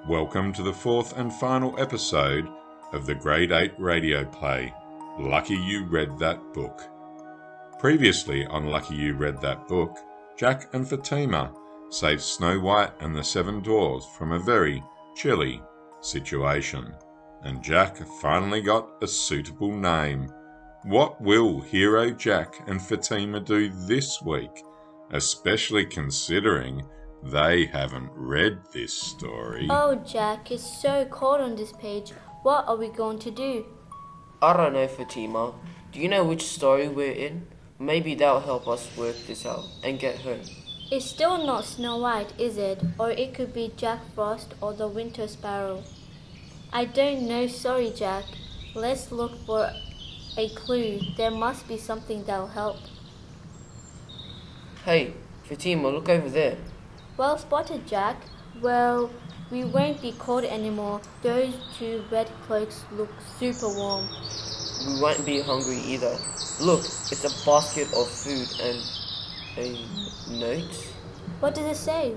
Welcome to the fourth and final episode of the Grade 8 radio play, Lucky You Read That Book. Previously on Lucky You Read That Book, Jack and Fatima saved Snow White and the Seven Dwarfs from a very chilly situation, and Jack finally got a suitable name. What will Hero Jack and Fatima do this week, especially considering they haven't read this story? Oh, Jack, it's so cold on this page. What are we going to do? I don't know, Fatima. Do you know which story we're in? Maybe that'll help us work this out and get home. It's still not Snow White, is it? Or it could be Jack Frost or the Winter Sparrow. I don't know, sorry, Jack. Let's look for a clue. There must be something that'll help. Hey, Fatima, look over there. Well spotted, Jack. Well, we won't be cold anymore. Those two red cloaks look super warm. We won't be hungry either. Look, it's a basket of food and a note. What does it say?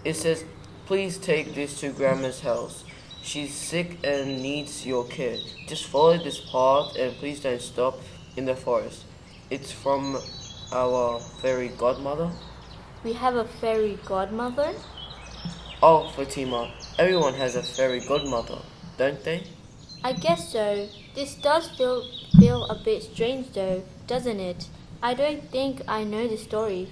It says, please take this to Grandma's house. She's sick and needs your care. Just follow this path and please don't stop in the forest. It's from our fairy godmother. We have a fairy godmother? Oh, Fatima, everyone has a fairy godmother, don't they? I guess so. This does feel a bit strange though, doesn't it? I don't think I know the story.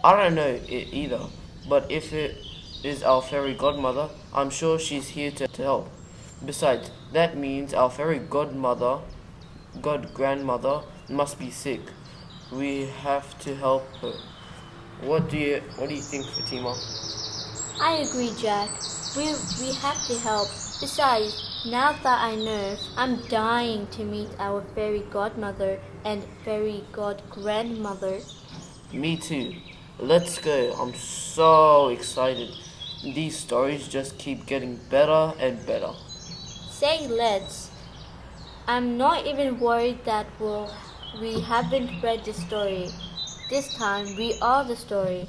I don't know it either, but if it is our fairy godmother, I'm sure she's here to help. Besides, that means our fairy grandmother must be sick. We have to help her. What do you think, Fatima? I agree, Jack. We have to help. Besides, now that I know, I'm dying to meet our fairy godmother and fairy grandmother. Me too. Let's go. I'm so excited. These stories just keep getting better and better. Say let's. I'm not even worried that we haven't read the story. This time we are the story.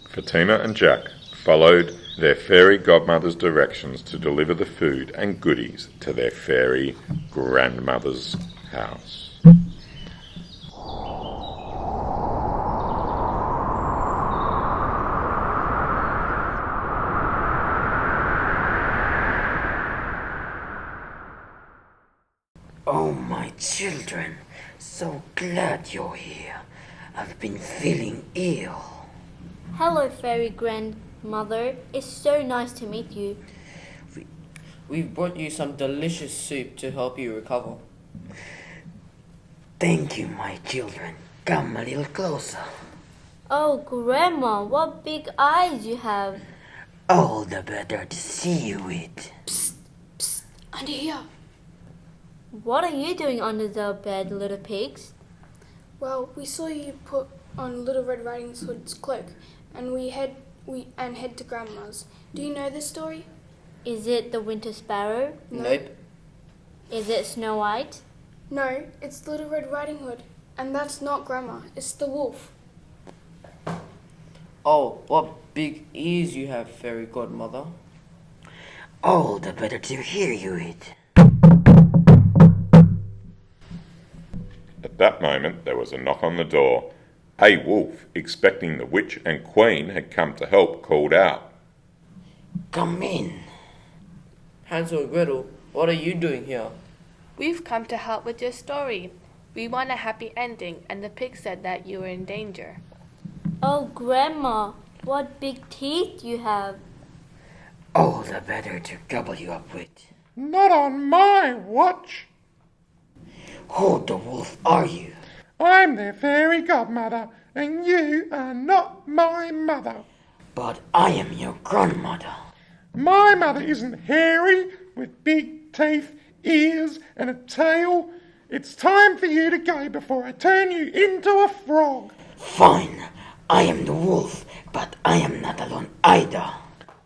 Fatima and Jack followed their fairy godmother's directions to deliver the food and goodies to their fairy grandmother's house. Oh, my children, so glad you're here. I've been feeling ill. Hello, fairy grandmother. It's so nice to meet you. We've brought you some delicious soup to help you recover. Thank you, my children. Come a little closer. Oh, Grandma, what big eyes you have. All the better to see you with. Under here. What are you doing under the bed, little pigs? Well, we saw you put on Little Red Riding Hood's cloak, and we head to Grandma's. Do you know this story? Is it the Winter Sparrow? No. Nope. Is it Snow White? No, it's Little Red Riding Hood, and that's not Grandma. It's the wolf. Oh, what big ears you have, fairy godmother. All the better to hear you with. At that moment there was a knock on the door. A wolf, expecting the witch and queen had come to help, called out. Come in. Hansel and Gretel, what are you doing here? We've come to help with your story. We want a happy ending, and the pig said that you were in danger. Oh, Grandma, what big teeth you have. All the better to gobble you up with. Not on my watch. Who the wolf are you? I'm their fairy godmother, and you are not my mother. But I am your grandmother. My mother isn't hairy, with big teeth, ears, and a tail. It's time for you to go before I turn you into a frog. Fine, I am the wolf, but I am not alone either.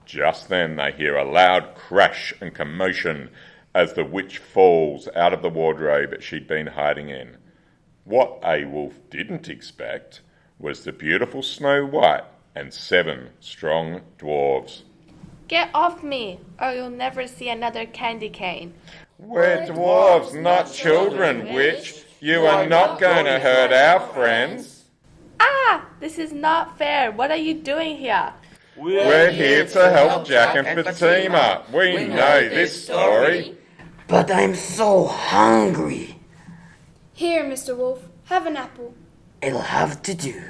Just then they hear a loud crash and commotion as the witch falls out of the wardrobe she'd been hiding in. What A Wolf didn't expect was the beautiful Snow White and 7 strong dwarves. Get off me, or you'll never see another candy cane. We're dwarves, not children, witch. You are not going to hurt our friends. Ah! This is not fair. What are you doing here? We're here to help Jack and Fatima. We know this story. But I'm so hungry. Here, Mr. Wolf, have an apple. It'll have to do.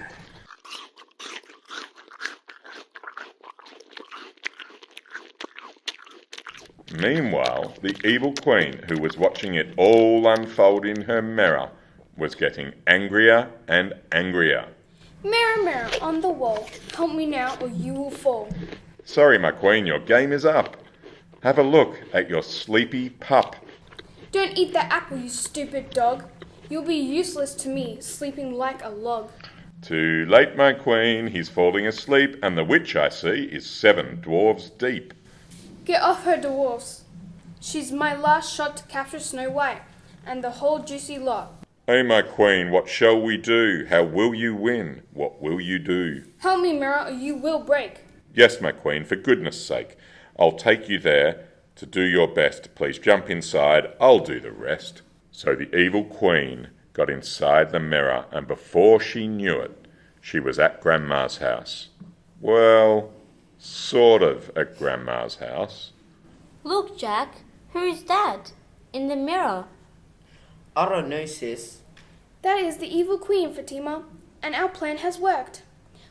Meanwhile, the evil queen, who was watching it all unfold in her mirror, was getting angrier and angrier. Mirror, mirror on the wall, help me now or you will fall. Sorry, my queen, your game is up. Have a look at your sleepy pup. Don't eat that apple, you stupid dog. You'll be useless to me, sleeping like a log. Too late, my queen, he's falling asleep, and the witch I see is 7 dwarves deep. Get off her, dwarfs. She's my last shot to capture Snow White, and the whole juicy lot. Oh, my queen, what shall we do? How will you win? What will you do? Help me, mirror, or you will break. Yes, my queen, for goodness sake. I'll take you there to do your best. Please jump inside, I'll do the rest. So the evil queen got inside the mirror, and before she knew it, she was at Grandma's house. Well, sort of at Grandma's house. Look, Jack, who's that? In the mirror. I don't know, sis. That is the evil queen, Fatima, and our plan has worked.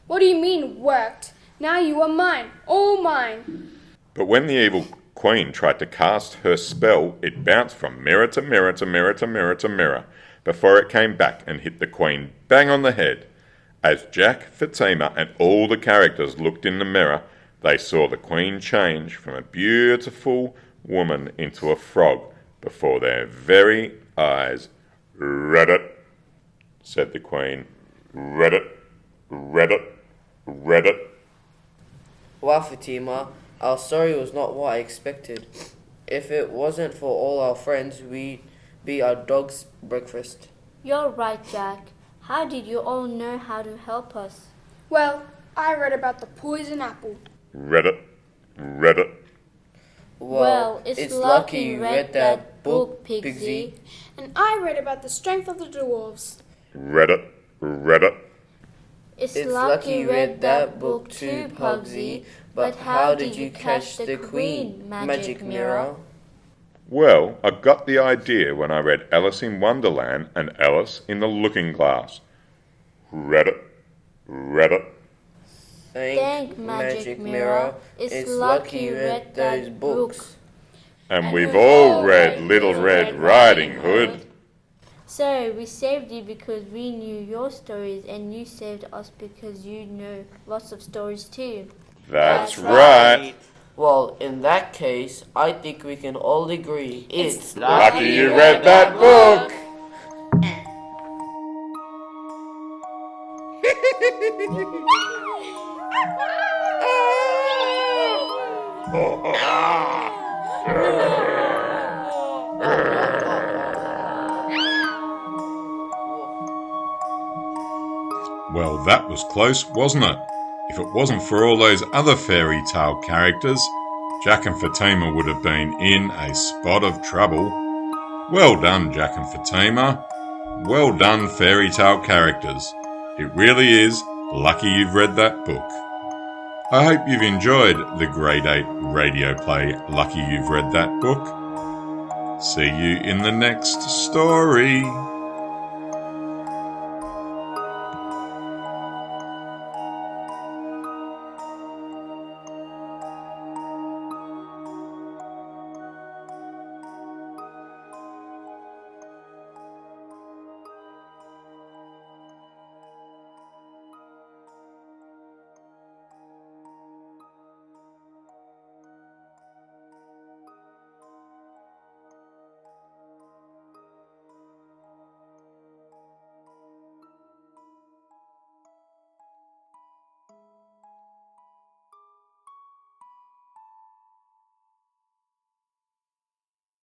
What do you mean, worked? Now you are mine, all mine. But when the evil queen tried to cast her spell, it bounced from mirror to mirror to mirror to mirror to mirror before it came back and hit the queen bang on the head. As Jack, Fatima, and all the characters looked in the mirror, they saw the queen change from a beautiful woman into a frog before their very eyes. "Reddit," said the queen. "Reddit, Reddit, Reddit." Wow, Fatima, our story was not what I expected. If it wasn't for all our friends, we'd be our dog's breakfast. You're right, Jack. How did you all know how to help us? Well, I read about the poison apple. Reddit, Reddit. Well, it's lucky you read that book, Pigsy. And I read about the strength of the dwarves. Reddit, Reddit. It's lucky you read that book too, Pugsy. But how did you catch the queen, Magic Mirror? Well, I got the idea when I read Alice in Wonderland and Alice in the Looking Glass. Reddit, Reddit. Thank Magic Mirror. It's lucky you read those books. And we've all read Little Red Riding Hood. So we saved you because we knew your stories, and you saved us because you know lots of stories too. That's right. Well, in that case, I think we can all agree it's Lucky you read that book. Well, that was close, wasn't it? If it wasn't for all those other fairy tale characters, Jack and Fatima would have been in a spot of trouble. Well done, Jack and Fatima. Well done, fairy tale characters. It really is lucky you've read that book. I hope you've enjoyed the Grade 8 radio play Lucky You've Read That Book. See you in the next story.